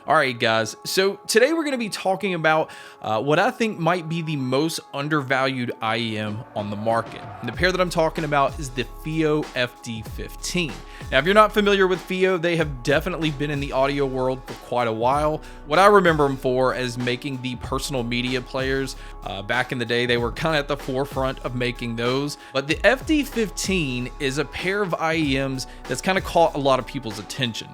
All right, guys. So today we're going to be talking about what I think might be the most undervalued IEM on the market. And the pair that I'm talking about is the Fiio FD15. Now, if you're not familiar with Fiio, they have definitely been in the audio world for quite a while. What I remember them for is making the personal media players. Back in the day, they were kind of at the forefront of making those. But the FD15 is a pair of IEMs that's kind of caught a lot of people's attention.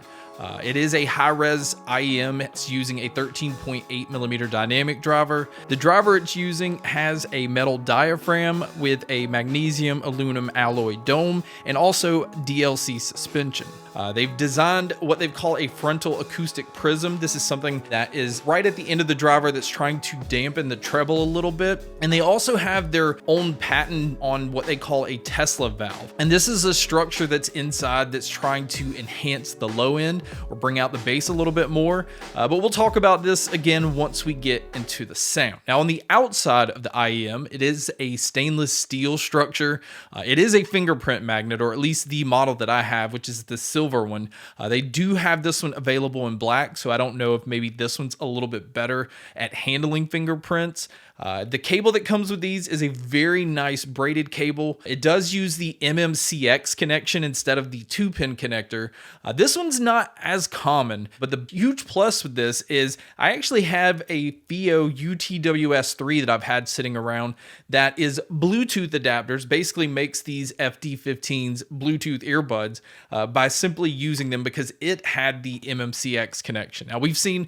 It is a high-res IEM. It's using a 13.8mm dynamic driver. The driver it's using has a metal diaphragm with a magnesium aluminum alloy dome and also DLC suspension. They've designed what they've called a frontal acoustic prism. This is something that is right at the end of the driver that's trying to dampen the treble a little bit. And they also have their own patent on what they call a Tesla valve. And this is a structure that's inside that's trying to enhance the low end or bring out the bass a little bit more. But we'll talk about this again once we get into the sound. Now, on the outside of the IEM, it is a stainless steel structure. It is a fingerprint magnet, or at least the model that I have, which is the silver one. They do have this one available in black, so I don't know if maybe this one's a little bit better at handling fingerprints. The cable that comes with these is a very nice braided cable. It does use the MMCX connection instead of the 2-pin connector. This one's not as common, but the huge plus with this is I actually have a Fiio UTWS3 that I've had sitting around that is Bluetooth adapters, basically makes these FD15s Bluetooth earbuds by simply using them because it had the MMCX connection. Now, we've seen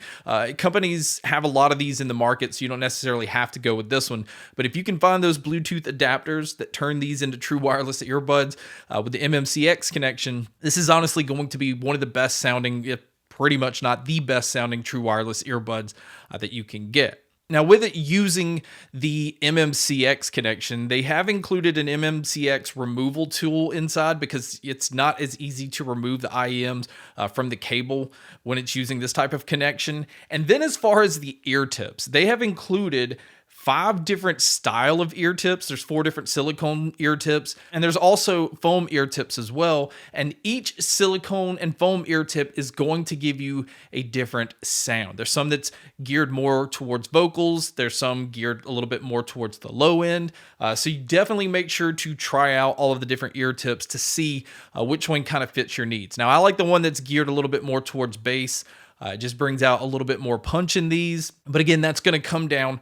companies have a lot of these in the market, so you don't necessarily have to go with this one, but if you can find those Bluetooth adapters that turn these into true wireless earbuds with the MMCX connection, this is honestly going to be one of the best sounding, if pretty much not the best sounding, true wireless earbuds that you can get. Now, with it using the MMCX connection, they have included an MMCX removal tool inside because it's not as easy to remove the IEMs from the cable when it's using this type of connection. And then as far as the ear tips, they have included 5 different style of ear tips. There's 4 different silicone ear tips, and there's also foam ear tips as well. And each silicone and foam ear tip is going to give you a different sound. There's some that's geared more towards vocals. There's some geared a little bit more towards the low end. So you definitely make sure to try out all of the different ear tips to see which one kind of fits your needs. Now, I like the one that's geared a little bit more towards bass. It just brings out a little bit more punch in these. But again, that's going to come down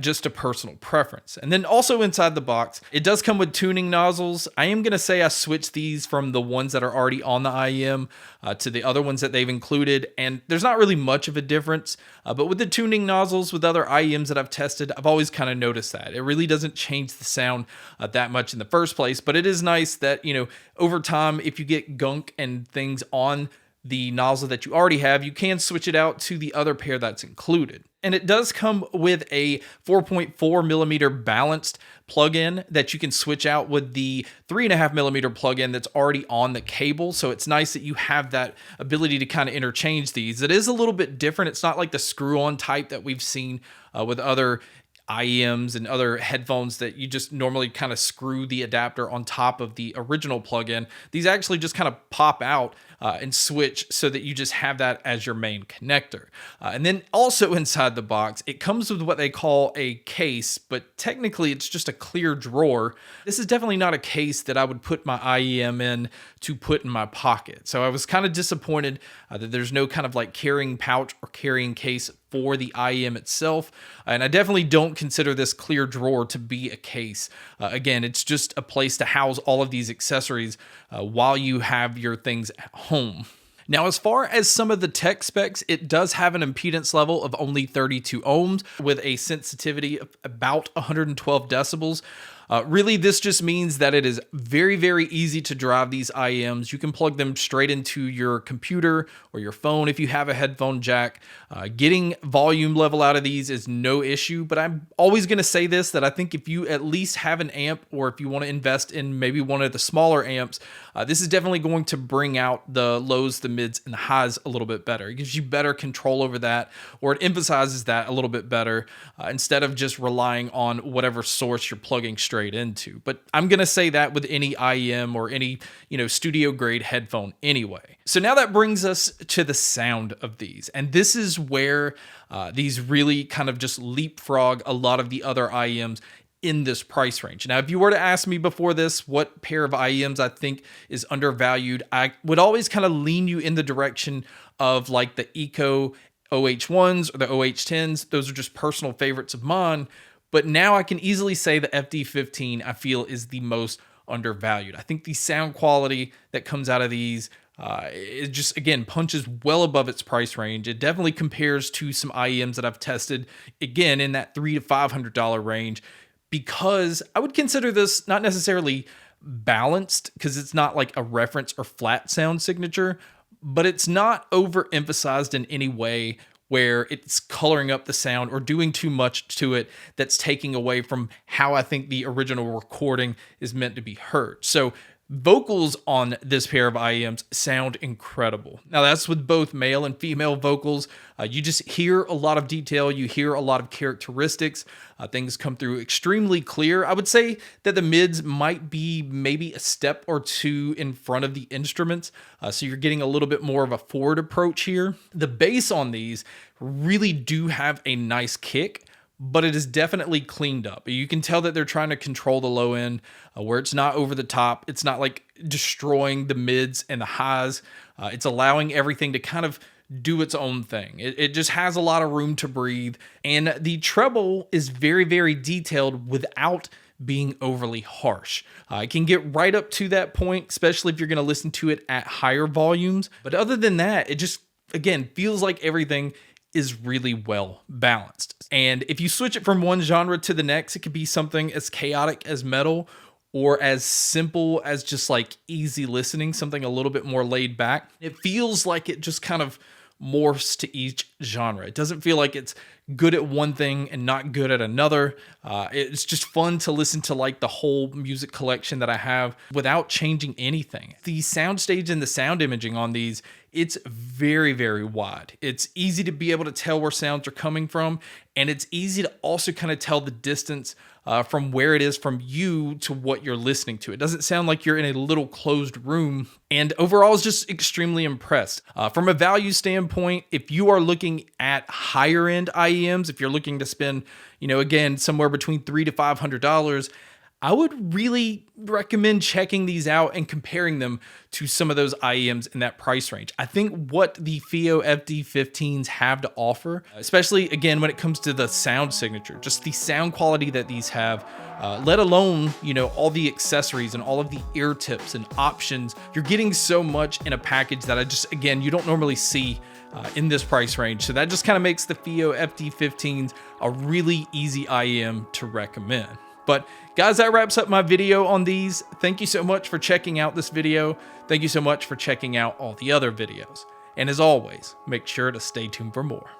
just a personal preference. And then also inside the box, it does come with tuning nozzles. I am going to say I switched these from the ones that are already on the IEM to the other ones that they've included. And there's not really much of a difference. But with the tuning nozzles with other IEMs that I've tested, I've always kind of noticed that. It really doesn't change the sound that much in the first place. But it is nice that, you know, over time, if you get gunk and things on the nozzle that you already have, you can switch it out to the other pair that's included. And it does come with a 4.4mm balanced plug-in that you can switch out with the 3.5mm plug-in that's already on the cable. So it's nice that you have that ability to kind of interchange these. It is a little bit different. It's not like the screw-on type that we've seen with other IEMs and other headphones that you just normally kind of screw the adapter on top of the original plug-in. These actually just kind of pop out and switch so that you just have that as your main connector. And then also inside the box, it comes with what they call a case, but technically it's just a clear drawer. This is definitely not a case that I would put my IEM in to put in my pocket. So I was kind of disappointed that there's no kind of like carrying pouch or carrying case for the IEM itself. And I definitely don't consider this clear drawer to be a case. Again, it's just a place to house all of these accessories while you have your things at home. Now, as far as some of the tech specs, it does have an impedance level of only 32 ohms with a sensitivity of about 112 decibels. Really, this just means that it is very, very easy to drive these IEMs. You can plug them straight into your computer or your phone if you have a headphone jack. Getting volume level out of these is no issue, but I'm always going to say this, that I think if you at least have an amp, or if you want to invest in maybe one of the smaller amps, this is definitely going to bring out the lows, the mids, and the highs a little bit better. It gives you better control over that, or it emphasizes that a little bit better instead of just relying on whatever source you're plugging straight straight into. But I'm going to say that with any IEM or any, studio grade headphone anyway. So now that brings us to the sound of these. And this is where these really kind of just leapfrog a lot of the other IEMs in this price range. Now, if you were to ask me before this, what pair of IEMs I think is undervalued, I would always kind of lean you in the direction of like the Eco OH1s or the OH10s. Those are just personal favorites of mine. But now I can easily say the FD15 I feel is the most undervalued. I think the sound quality that comes out of these it just, again, punches well above its price range. It definitely compares to some IEMs that I've tested, again, in that $300 to $500 range, because I would consider this not necessarily balanced, because it's not like a reference or flat sound signature, but it's not overemphasized in any way where it's coloring up the sound or doing too much to it that's taking away from how I think the original recording is meant to be heard. So vocals on this pair of IEMs sound incredible. Now, that's with both male and female vocals. You just hear a lot of detail. You hear a lot of characteristics. Things come through extremely clear. I would say that the mids might be maybe a step or two in front of the instruments. So you're getting a little bit more of a forward approach here. The bass on these really do have a nice kick, but it is definitely cleaned up. You can tell that they're trying to control the low end where it's not over the top. It's not like destroying the mids and the highs. It's allowing everything to kind of do its own thing. It just has a lot of room to breathe. And the treble is very, very detailed without being overly harsh. It can get right up to that point, especially if you're going to listen to it at higher volumes. But other than that, it just, again, feels like everything is really well balanced. And if you switch it from one genre to the next, it could be something as chaotic as metal or as simple as just like easy listening, something a little bit more laid back. It feels like it just kind of morphs to each genre. It doesn't feel like it's good at one thing and not good at another. It's just fun to listen to like the whole music collection that I have without changing anything. The soundstage and the sound imaging on these, it's very, very wide. It's easy to be able to tell where sounds are coming from, and it's easy to also kind of tell the distance from where it is from you to what you're listening to. It doesn't sound like you're in a little closed room, and overall, I was just extremely impressed. From a value standpoint, if you are looking at higher end IEMs, if you're looking to spend, again, somewhere between $300 to $500, I would really recommend checking these out and comparing them to some of those IEMs in that price range. I think what the Fiio FD15s have to offer, especially again when it comes to the sound signature, just the sound quality that these have, let alone, all the accessories and all of the ear tips and options. You're getting so much in a package that you don't normally see in this price range. So that just kind of makes the Fiio FD15s a really easy IEM to recommend. But guys, that wraps up my video on these. Thank you so much for checking out this video. Thank you so much for checking out all the other videos. And as always, make sure to stay tuned for more.